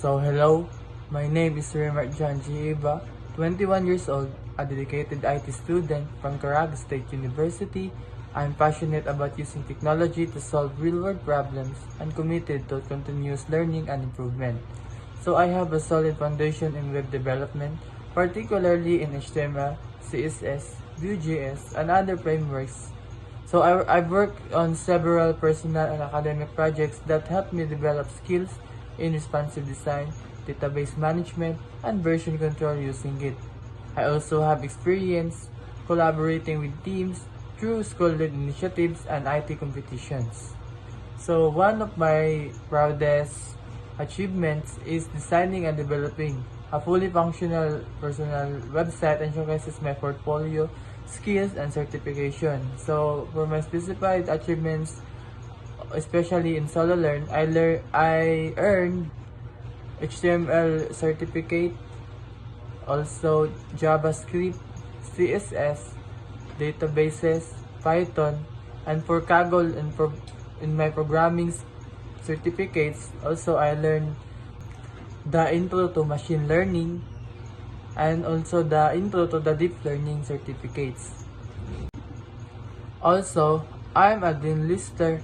So hello, my name is Remart John Gieba, 21 years old, a dedicated IT student from Caraga State University. I'm passionate about using technology to solve real-world problems and committed to continuous learning and improvement. So I have a solid foundation in web development, particularly in HTML, CSS, Vue.js, and other frameworks. So I've worked on several personal and academic projects that help me develop skills in responsive design, database management, and version control using Git. I also have experience collaborating with teams through school-led initiatives and IT competitions. So one of my proudest achievements is designing and developing a fully functional personal website and showcases my portfolio, skills, and certification. So for my specified achievements, especially in SoloLearn, I earned HTML certificate, also JavaScript, CSS, databases, Python, and for Kaggle and in my programming certificates, also I learned the intro to machine learning and also the intro to the deep learning certificates. Also, I'm a Dean Lister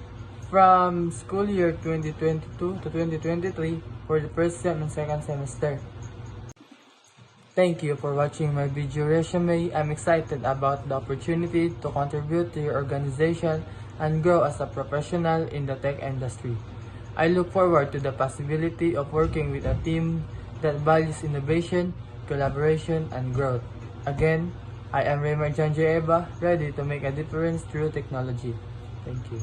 from school year 2022 to 2023 for the first sem and second semester. Thank you for watching my video resume. I'm excited about the opportunity to contribute to your organization and grow as a professional in the tech industry. I look forward to the possibility of working with a team that values innovation, collaboration, and growth. Again, I am Raymond John J. Eba, ready to make a difference through technology. Thank you.